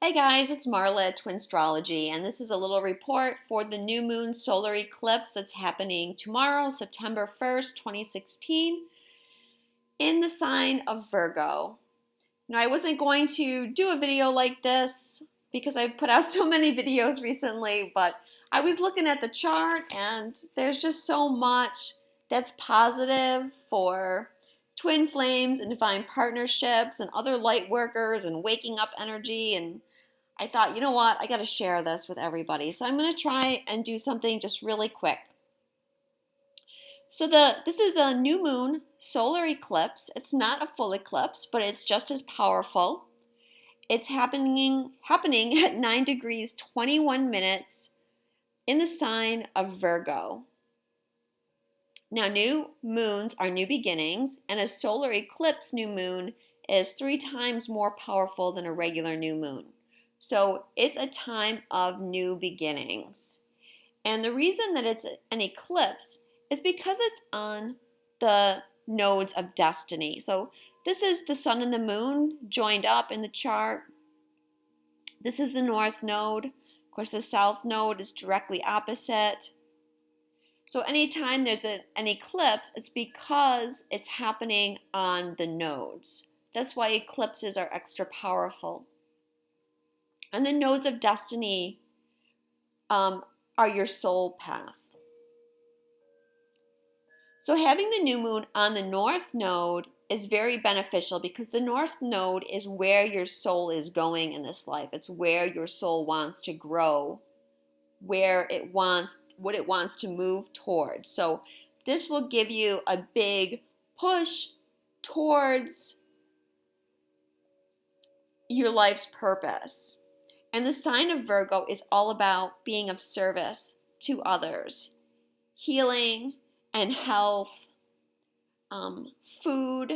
Hey guys, it's Marla at Twinstrology, and this is a little report for the new moon solar eclipse that's happening tomorrow, September 1st, 2016, in the sign of Virgo. Now, I wasn't going to do a video like this because I've put out so many videos recently, but I was looking at the chart and there's just so much that's positive for twin flames and divine partnerships and other light workers and waking up energy, and I thought, you know what, I got to share this with everybody. So I'm going to try and do something just really quick. So this is a new moon solar eclipse. It's not a full eclipse, but it's just as powerful. It's happening at 9 degrees 21 minutes in the sign of Virgo. Now, new moons are new beginnings, and a solar eclipse new moon is 3 times more powerful than a regular new moon. So it's a time of new beginnings. And the reason that it's an eclipse is because it's on the nodes of destiny. So this is the sun and the moon joined up in the chart. This is the north node. Of course, the south node is directly opposite. So anytime there's an eclipse, it's because it's happening on the nodes. That's why eclipses are extra powerful. And the nodes of destiny are your soul path. So having the new moon on the north node is very beneficial because the north node is where your soul is going in this life. It's where your soul wants to grow, what it wants to move towards. So this will give you a big push towards your life's purpose. And the sign of Virgo is all about being of service to others, healing and health, food,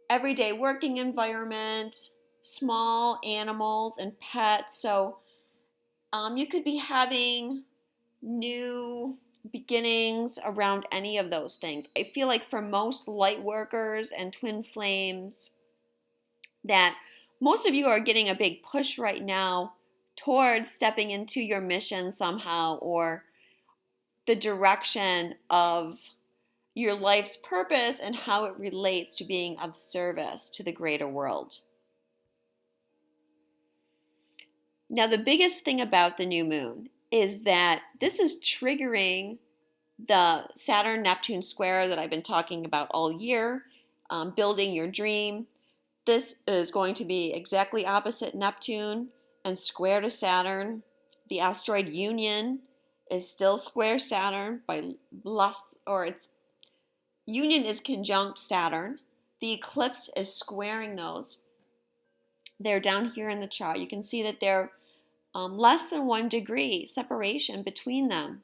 everyday working environment, small animals and pets. So you could be having new beginnings around any of those things. I feel like for most light workers and twin flames that most of you are getting a big push right now towards stepping into your mission somehow, or the direction of your life's purpose and how it relates to being of service to the greater world. Now, the biggest thing about the new moon is that this is triggering the Saturn-Neptune square that I've been talking about all year, building your dream. This is going to be exactly opposite Neptune and square to Saturn. The asteroid Union is still square Saturn its union is conjunct Saturn. The eclipse is squaring those. They're down here in the chart. You can see that they're less than 1 degree separation between them.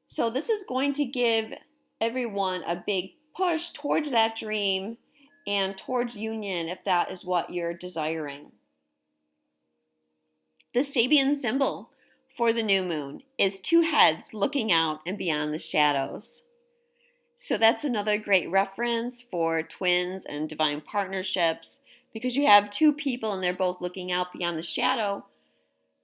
So this is going to give everyone a big push towards that dream and towards union if that is what you're desiring. The Sabian symbol for the new moon is 2 heads looking out and beyond the shadows. So that's another great reference for twins and divine partnerships, because you have 2 people and they're both looking out beyond the shadow,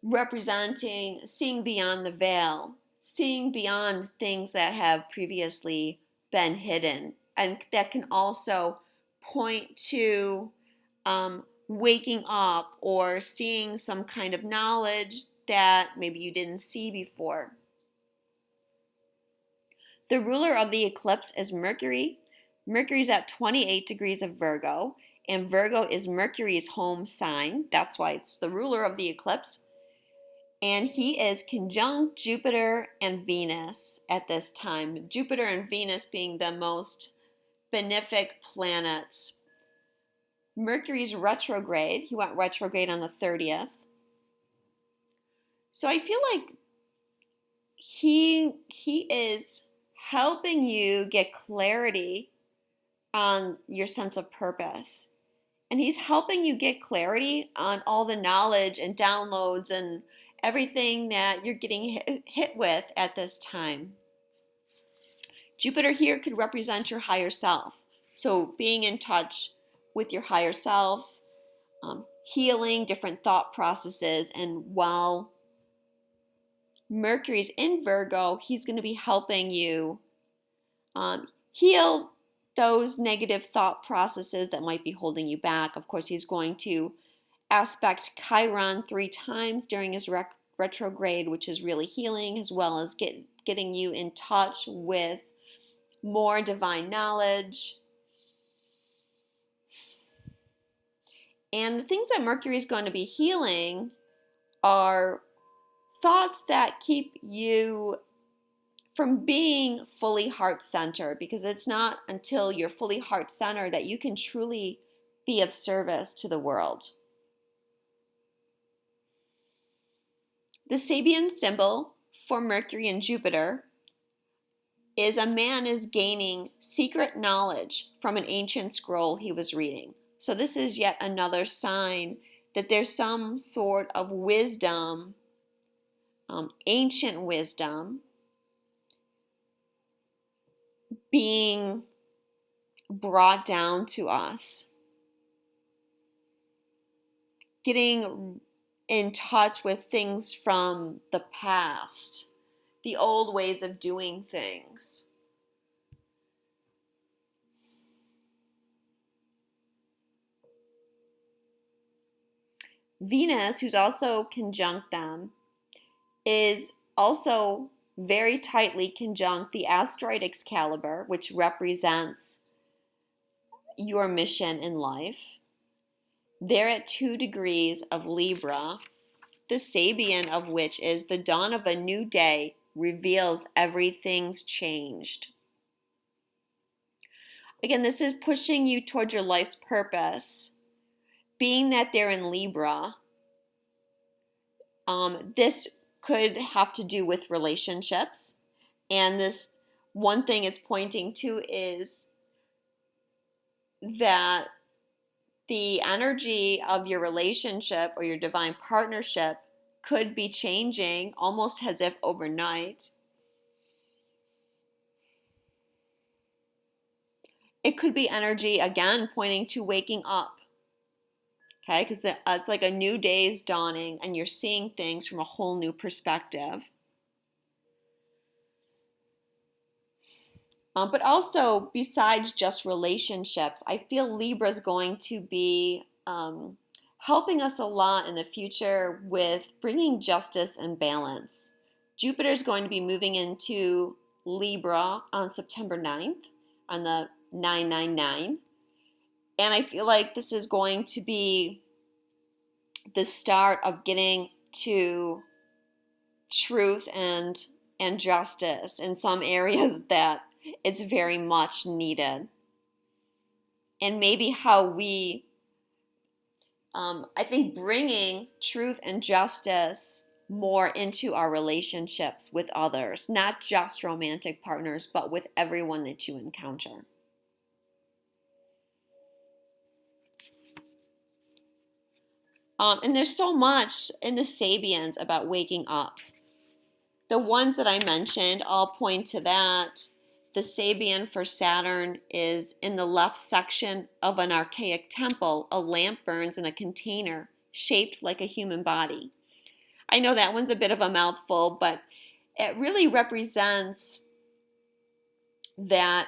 representing seeing beyond the veil, seeing beyond things that have previously been hidden. And that can also point to waking up or seeing some kind of knowledge that maybe you didn't see before. The ruler of the eclipse is Mercury. Mercury's at 28 degrees of Virgo, and Virgo is Mercury's home sign. That's why it's the ruler of the eclipse. And he is conjunct Jupiter and Venus at this time. Jupiter and Venus being the most benefic planets. Mercury's retrograde. He went retrograde on the 30th. So I feel like he is helping you get clarity on your sense of purpose. And he's helping you get clarity on all the knowledge and downloads and everything that you're getting hit with at this time. Jupiter here could represent your higher self. So being in touch with your higher self, healing different thought processes. And while Mercury's in Virgo, he's going to be helping you heal those negative thought processes that might be holding you back. Of course, he's going to aspect Chiron 3 times during his retrograde, which is really healing, as well as getting you in touch with more divine knowledge. And the things that Mercury is going to be healing are thoughts that keep you from being fully heart-centered, because it's not until you're fully heart-centered that you can truly be of service to the world. The Sabian symbol for Mercury and Jupiter is a man is gaining secret knowledge from an ancient scroll he was reading. So this is yet another sign that there's some sort of wisdom, ancient wisdom, being brought down to us. Getting in touch with things from the past, the old ways of doing things. Venus, who's also conjunct them, is also very tightly conjunct the asteroid Excalibur, which represents your mission in life. They're at 2 degrees of Libra, the Sabian of which is the dawn of a new day reveals everything's changed. Again, this is pushing you towards your life's purpose. Being that they're in Libra, this could have to do with relationships. And this one thing it's pointing to is that the energy of your relationship or your divine partnership could be changing almost as if overnight. It could be energy, again, pointing to waking up. Okay, because it's like a new day's dawning and you're seeing things from a whole new perspective. But also, besides just relationships, I feel Libra is going to be helping us a lot in the future with bringing justice and balance. Jupiter is going to be moving into Libra on September 9th, on the 999. And I feel like this is going to be the start of getting to truth and justice in some areas that it's very much needed. And maybe how we, I think, bringing truth and justice more into our relationships with others, not just romantic partners, but with everyone that you encounter. And there's so much in the Sabians about waking up. The ones that I mentioned all point to that. The Sabian for Saturn is in the left section of an archaic temple. A lamp burns in a container shaped like a human body. I know that one's a bit of a mouthful, but it really represents that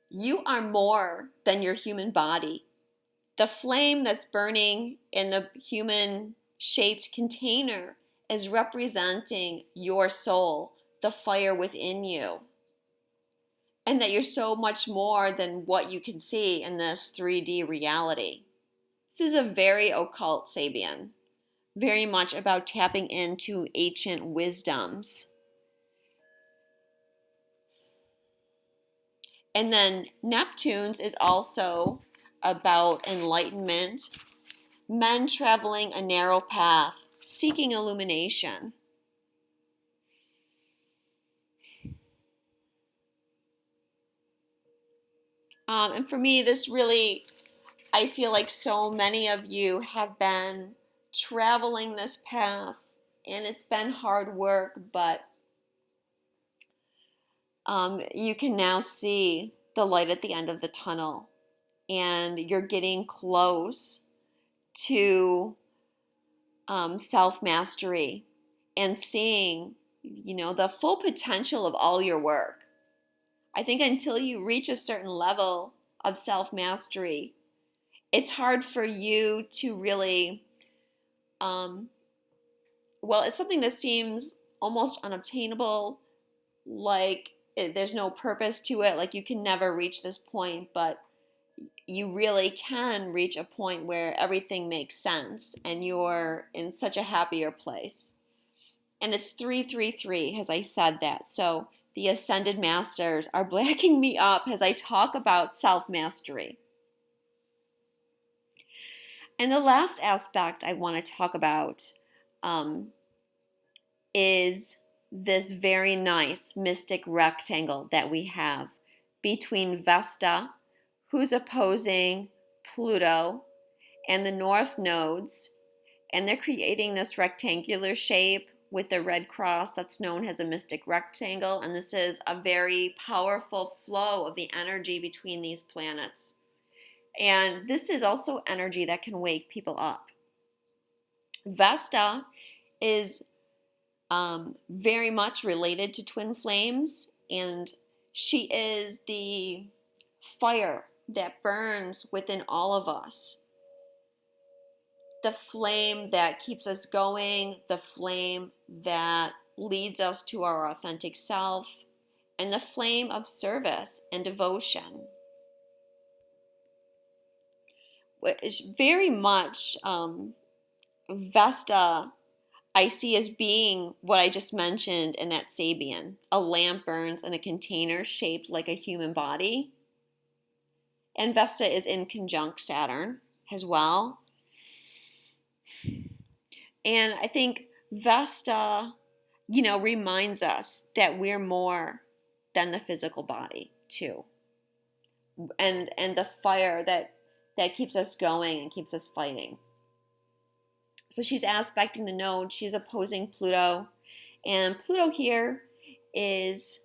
you are more than your human body. The flame that's burning in the human-shaped container is representing your soul, the fire within you. And that you're so much more than what you can see in this 3D reality. This is a very occult Sabian, very much about tapping into ancient wisdoms. And then Neptune's is also about enlightenment, men traveling a narrow path, seeking illumination. And for me, this really, I feel like so many of you have been traveling this path, and it's been hard work, but you can now see the light at the end of the tunnel, and you're getting close to self-mastery and seeing, the full potential of all your work. I think until you reach a certain level of self-mastery, it's hard for you to really, it's something that seems almost unobtainable, like there's no purpose to it, like you can never reach this point, but you really can reach a point where everything makes sense and you're in such a happier place. And it's 333, as I said that. So the Ascended Masters are backing me up as I talk about self-mastery. And the last aspect I want to talk about is this very nice mystic rectangle that we have between Vesta, who's opposing Pluto, and the north nodes, and they're creating this rectangular shape with the red cross that's known as a mystic rectangle, and this is a very powerful flow of the energy between these planets. And this is also energy that can wake people up. Vesta is very much related to twin flames, and she is the fire that burns within all of us. The flame that keeps us going, the flame that leads us to our authentic self, and the flame of service and devotion. It's very much Vesta I see as being what I just mentioned in that Sabian. A lamp burns in a container shaped like a human body. And Vesta is in conjunct Saturn as well. And I think Vesta, reminds us that we're more than the physical body too. And the fire that keeps us going and keeps us fighting. So she's aspecting the node, she's opposing Pluto, and Pluto here is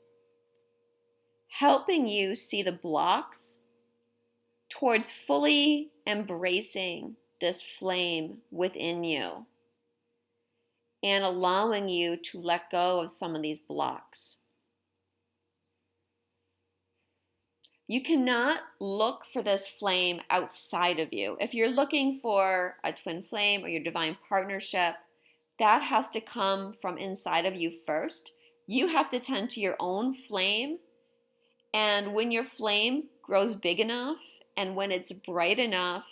helping you see the blocks towards fully embracing this flame within you and allowing you to let go of some of these blocks. You cannot look for this flame outside of you. If you're looking for a twin flame or your divine partnership, that has to come from inside of you first. You have to tend to your own flame. And when your flame grows big enough and when it's bright enough,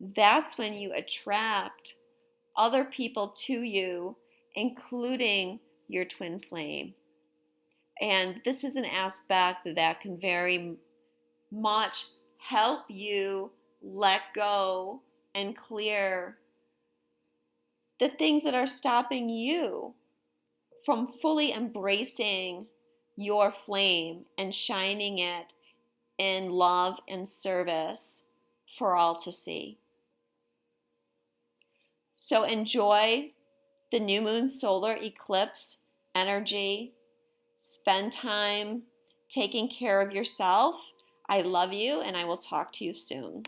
that's when you attract other people to you, including your twin flame. And this is an aspect that can very much help you let go and clear the things that are stopping you from fully embracing your flame and shining it in love and service for all to see. So enjoy the new moon solar eclipse energy. Spend time taking care of yourself. I love you, and I will talk to you soon.